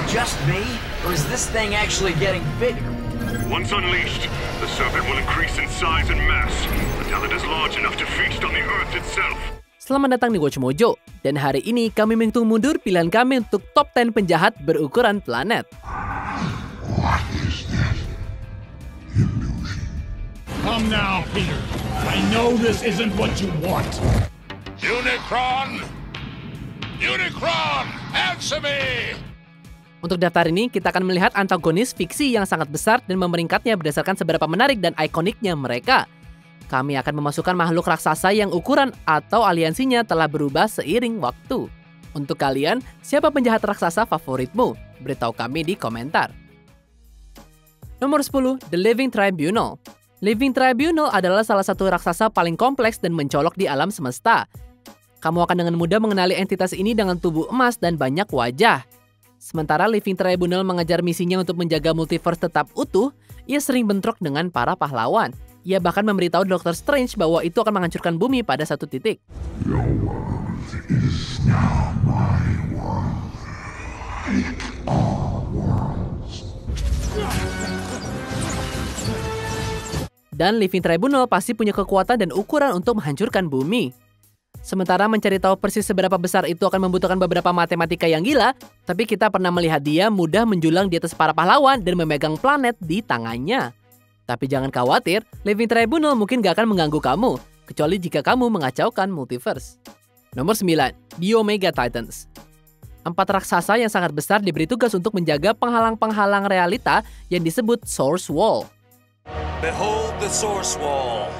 just me, or is this thing actually getting bigger? Once unleashed, the serpent will increase in size and mass until it is large enough to feast on the Earth itself. Selamat datang di Watch Mojo, dan hari ini kami menghitung mundur pilihan kami untuk top 10 penjahat berukuran planet. What is this illusion? Come now, Peter. I know this isn't what you want. Unicron! Unicron! Answer me! Untuk daftar ini, kita akan melihat antagonis fiksi yang sangat besar dan memeringkatnya berdasarkan seberapa menarik dan ikoniknya mereka. Kami akan memasukkan makhluk raksasa yang ukuran atau aliansinya telah berubah seiring waktu. Untuk kalian, siapa penjahat raksasa favoritmu? Beritahu kami di komentar. Nomor 10, The Living Tribunal. Living Tribunal adalah salah satu raksasa paling kompleks dan mencolok di alam semesta. Kamu akan dengan mudah mengenali entitas ini dengan tubuh emas dan banyak wajah. Sementara Living Tribunal mengejar misinya untuk menjaga multiverse tetap utuh, ia sering bentrok dengan para pahlawan. Ia bahkan memberitahu Dr. Strange bahwa itu akan menghancurkan bumi pada satu titik. Your world is now my world. All worlds. Dan Living Tribunal pasti punya kekuatan dan ukuran untuk menghancurkan bumi. Sementara mencari tahu persis seberapa besar itu akan membutuhkan beberapa matematika yang gila, tapi kita pernah melihat dia mudah menjulang di atas para pahlawan dan memegang planet di tangannya. Tapi jangan khawatir, Living Tribunal mungkin gak akan mengganggu kamu, kecuali jika kamu mengacaukan multiverse. Nomor 9, The Omega Titans. 4 raksasa yang sangat besar diberi tugas untuk menjaga penghalang-penghalang realita yang disebut Source Wall. Behold the Source Wall.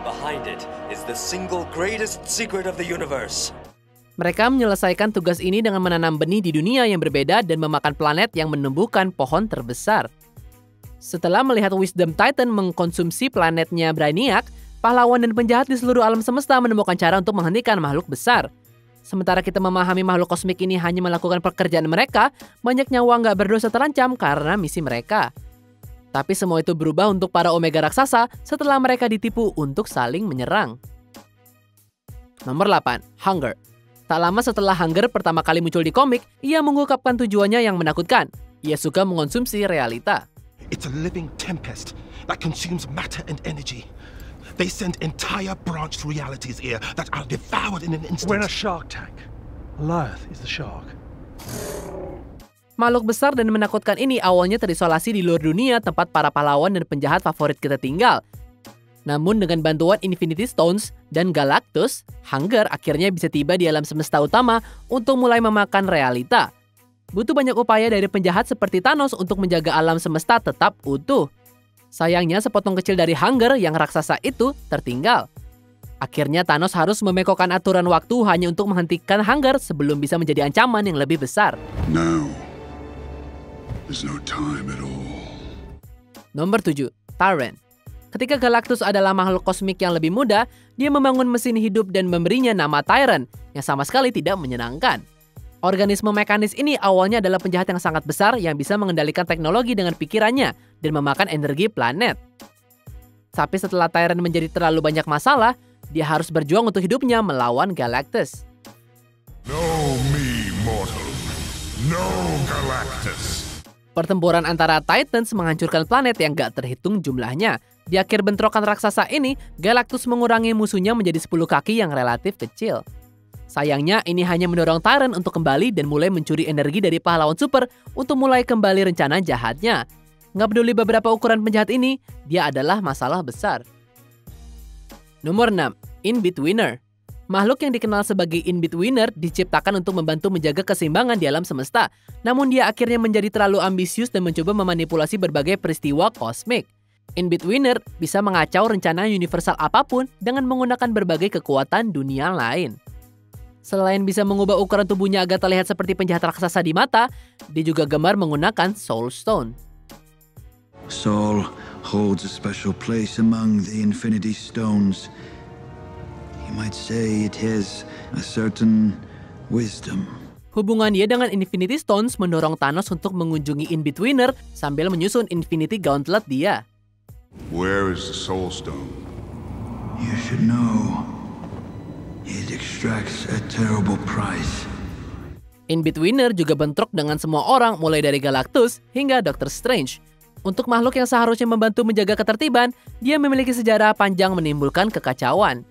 Behind it is the single greatest secret of the universe. Mereka menyelesaikan tugas ini dengan menanam benih di dunia yang berbeda dan memakan planet yang menumbuhkan pohon terbesar. Setelah melihat Wisdom Titan mengkonsumsi planetnya Brainiac, pahlawan dan penjahat di seluruh alam semesta menemukan cara untuk menghentikan makhluk besar. Sementara kita memahami makhluk kosmik ini hanya melakukan pekerjaan mereka, banyak nyawa nggak berdosa terancam karena misi mereka. Tapi semua itu berubah untuk para Omega raksasa setelah mereka ditipu untuk saling menyerang. Nomor 8, Hunger. Tak lama setelah Hunger pertama kali muncul di komik, ia mengungkapkan tujuannya yang menakutkan. Ia suka mengonsumsi realita. It's a living tempest that consumes matter and energy. They send entire branched realities here that are devoured in an instant. We're in a shark tank. Lilith is the shark. Makhluk besar dan menakutkan ini awalnya terisolasi di luar dunia tempat para pahlawan dan penjahat favorit kita tinggal. Namun dengan bantuan Infinity Stones dan Galactus, Hunger akhirnya bisa tiba di alam semesta utama untuk mulai memakan realita. Butuh banyak upaya dari penjahat seperti Thanos untuk menjaga alam semesta tetap utuh. Sayangnya sepotong kecil dari Hunger yang raksasa itu tertinggal. Akhirnya Thanos harus memekokkan aturan waktu hanya untuk menghentikan Hunger sebelum bisa menjadi ancaman yang lebih besar. Now, there's no time at all. Nomor 7, Tyrant. Ketika Galactus adalah makhluk kosmik yang lebih muda, dia membangun mesin hidup dan memberinya nama Tyrant, yang sama sekali tidak menyenangkan. Organisme mekanis ini awalnya adalah penjahat yang sangat besar yang bisa mengendalikan teknologi dengan pikirannya dan memakan energi planet. Tapi setelah Tyrant menjadi terlalu banyak masalah, dia harus berjuang untuk hidupnya melawan Galactus. No me, mortal. No Galactus. Pertempuran antara Titans menghancurkan planet yang gak terhitung jumlahnya. Di akhir bentrokan raksasa ini, Galactus mengurangi musuhnya menjadi 10 kaki yang relatif kecil. Sayangnya, ini hanya mendorong Tyrant untuk kembali dan mulai mencuri energi dari pahlawan super untuk mulai kembali rencana jahatnya. Nggak peduli beberapa ukuran penjahat ini, dia adalah masalah besar. Nomor 6, In-Betweener. Makhluk yang dikenal sebagai In-Betweener diciptakan untuk membantu menjaga keseimbangan di alam semesta. Namun dia akhirnya menjadi terlalu ambisius dan mencoba memanipulasi berbagai peristiwa kosmik. In-Betweener bisa mengacau rencana universal apapun dengan menggunakan berbagai kekuatan dunia lain. Selain bisa mengubah ukuran tubuhnya agar terlihat seperti penjahat raksasa di mata, dia juga gemar menggunakan Soul Stone. Soul holds a special place among the Infinity Stones. You might say it has a certain wisdom. Hubungan dia dengan Infinity Stones mendorong Thanos untuk mengunjungi In-Betweener sambil menyusun Infinity Gauntlet dia. Where is the Soul Stone? You should know. It extracts a terrible price. In-Betweener juga bentrok dengan semua orang mulai dari Galactus hingga Doctor Strange. Untuk makhluk yang seharusnya membantu menjaga ketertiban, dia memiliki sejarah panjang menimbulkan kekacauan.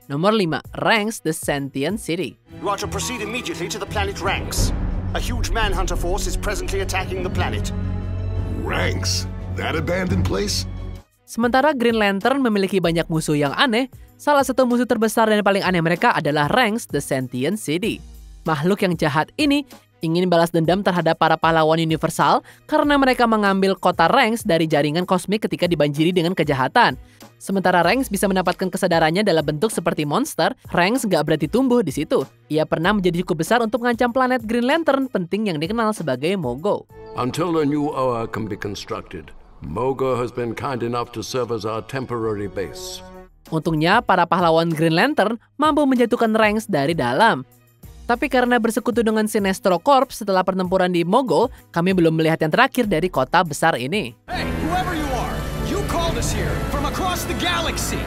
Nomor 5. Ranks the Sentient City. Roger, proceed immediately to the planet Ranks. A huge manhunter force is presently attacking the planet. Ranks? That abandoned place? Sementara Green Lantern memiliki banyak musuh yang aneh, salah satu musuh terbesar dan paling aneh mereka adalah Ranks the Sentient City. Makhluk yang jahat ini ingin balas dendam terhadap para pahlawan universal karena mereka mengambil kota Ranks dari jaringan kosmik ketika dibanjiri dengan kejahatan. Sementara Ranks bisa mendapatkan kesadarannya dalam bentuk seperti monster, Ranks nggak berarti tumbuh di situ. Ia pernah menjadi cukup besar untuk mengancam planet Green Lantern penting yang dikenal sebagai Mogo. Until a new Oa can be constructed, Mogo has been kind enough to serve as our temporary base. Untungnya, para pahlawan Green Lantern mampu menjatuhkan Ranks dari dalam. Tapi karena bersekutu dengan Sinestro Corps setelah pertempuran di Mogul, kami belum melihat yang terakhir dari kota besar ini. Hey, whoever you are, you called us here from across the galaxy.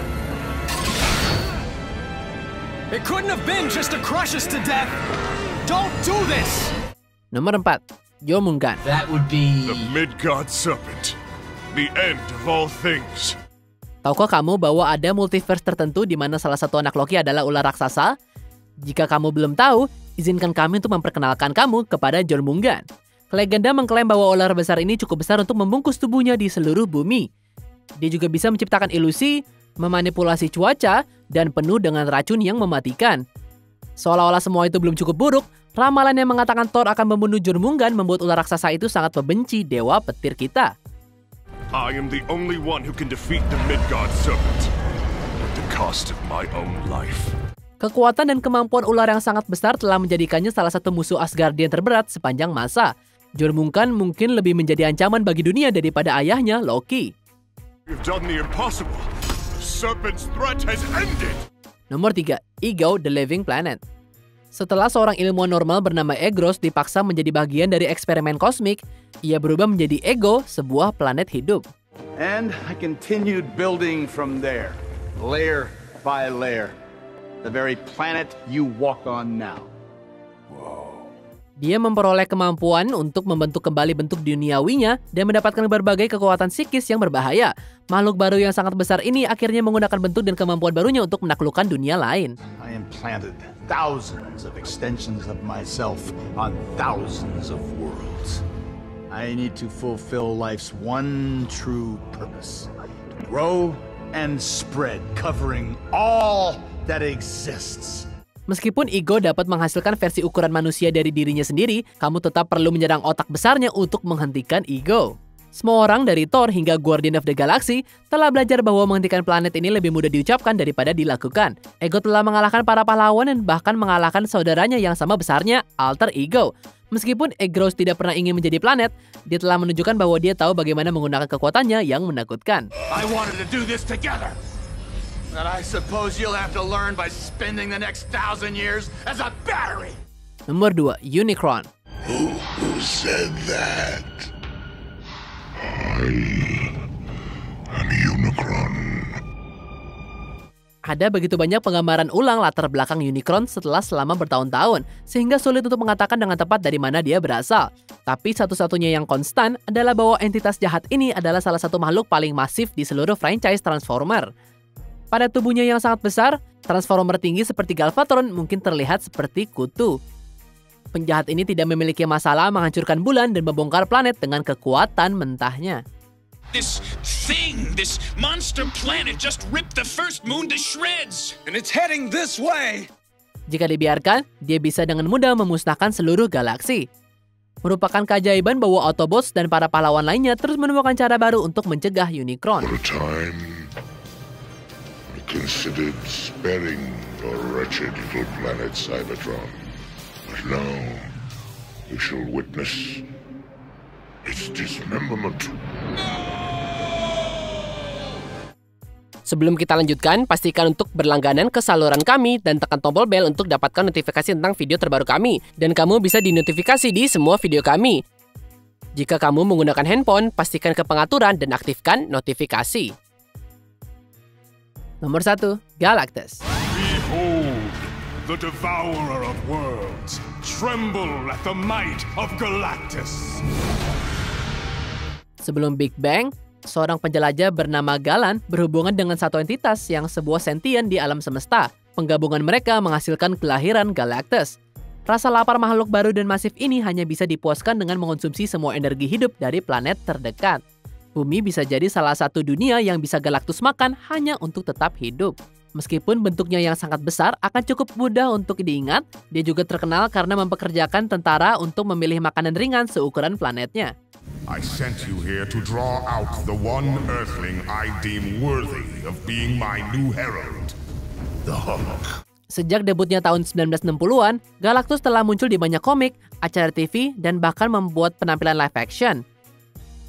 It couldn't have been just to crush us to death. Don't do this. Nomor 4. Jormungand. That would be the Midgard Serpent. The end of all things. Tahukah kamu bahwa ada multiverse tertentu di mana salah satu anak Loki adalah ular raksasa? Jika kamu belum tahu, izinkan kami untuk memperkenalkan kamu kepada Jormungand. Legenda mengklaim bahwa ular besar ini cukup besar untuk membungkus tubuhnya di seluruh bumi. Dia juga bisa menciptakan ilusi, memanipulasi cuaca, dan penuh dengan racun yang mematikan. Seolah-olah semua itu belum cukup buruk, ramalan yang mengatakan Thor akan membunuh Jormungand membuat ular raksasa itu sangat membenci dewa petir kita. I am the only one who can defeat the Midgard Serpent at the cost of my own life. Kekuatan dan kemampuan ular yang sangat besar telah menjadikannya salah satu musuh Asgardian terberat sepanjang masa. Jormungand mungkin lebih menjadi ancaman bagi dunia daripada ayahnya, Loki. You've done the impossible. The serpent's threat has ended. Nomor 3. Ego, the Living Planet. Setelah seorang ilmuwan normal bernama Egros dipaksa menjadi bagian dari eksperimen kosmik, ia berubah menjadi Ego, sebuah planet hidup. And I continued building from there, layer by layer. The very planet you walk on now. Dia memperoleh kemampuan untuk membentuk kembali bentuk duniawinya dan mendapatkan berbagai kekuatan psikis yang berbahaya. Makhluk baru yang sangat besar ini akhirnya menggunakan bentuk dan kemampuan barunya untuk menaklukkan dunia lain. I implanted thousands of extensions of myself on thousands of worlds. I need to fulfill life's one true purpose. To grow and spread, covering all that exists. Meskipun Ego dapat menghasilkan versi ukuran manusia dari dirinya sendiri, kamu tetap perlu menyerang otak besarnya untuk menghentikan Ego. Semua orang dari Thor hingga Guardian of the Galaxy telah belajar bahwa menghentikan planet ini lebih mudah diucapkan daripada dilakukan. Ego telah mengalahkan para pahlawan dan bahkan mengalahkan saudaranya yang sama besarnya, Alter Ego. Meskipun Egros tidak pernah ingin menjadi planet, dia telah menunjukkan bahwa dia tahu bagaimana menggunakan kekuatannya yang menakutkan. I wanted to do this together. That I suppose you'll have to learn by spending the next 1,000 years as a battery. Nomor 2, Unicron. Who said that? I am Unicron. Ada begitu banyak penggambaran ulang latar belakang Unicron selama bertahun-tahun, sehingga sulit untuk mengatakan dengan tepat dari mana dia berasal. Tapi satu-satunya yang konstan adalah bahwa entitas jahat ini adalah salah satu makhluk paling masif di seluruh franchise Transformer. Pada tubuhnya yang sangat besar, Transformer tinggi seperti Galvatron mungkin terlihat seperti kutu. Penjahat ini tidak memiliki masalah menghancurkan bulan dan membongkar planet dengan kekuatan mentahnya. This monster planet just ripped the first moon to shreds. And it's heading this way. Jika dibiarkan, dia bisa dengan mudah memusnahkan seluruh galaksi. Merupakan keajaiban bahwa Autobots dan para pahlawan lainnya terus menemukan cara baru untuk mencegah Unicron. Considered sparing your wretched little planet Cybertron. But now, we shall witness its dismemberment. Sebelum kita lanjutkan, pastikan untuk berlangganan ke saluran kami dan tekan tombol bel untuk dapatkan notifikasi tentang video terbaru kami. Dan kamu bisa dinotifikasi di semua video kami. Jika kamu menggunakan handphone, pastikan ke pengaturan dan aktifkan notifikasi. Nomor 1, Galactus. Behold, the devourer of worlds, tremble at the might of Galactus. Sebelum Big Bang, seorang penjelajah bernama Galan berhubungan dengan satu entitas yang sebuah sentien di alam semesta. Penggabungan mereka menghasilkan kelahiran Galactus. Rasa lapar makhluk baru dan masif ini hanya bisa dipuaskan dengan mengonsumsi semua energi hidup dari planet terdekat. Bumi bisa jadi salah satu dunia yang bisa Galactus makan hanya untuk tetap hidup. Meskipun bentuknya yang sangat besar akan cukup mudah untuk diingat, dia juga terkenal karena mempekerjakan tentara untuk memilih makanan ringan seukuran planetnya. I sent you here to draw out the one Earthling I deem worthy of being my new herald, the Hulk. Sejak debutnya tahun 1960-an, Galactus telah muncul di banyak komik, acara TV, dan bahkan membuat penampilan live action.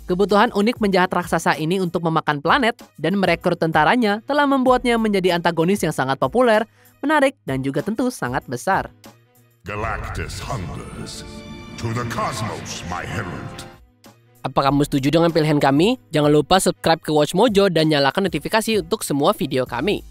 Kebutuhan unik menjahat raksasa ini untuk memakan planet dan merekrut tentaranya telah membuatnya menjadi antagonis yang sangat populer, menarik, dan juga tentu sangat besar. Galactus hungers. To the cosmos, my herald. Apa kamu setuju dengan pilihan kami? Jangan lupa subscribe ke Watch Mojo dan nyalakan notifikasi untuk semua video kami.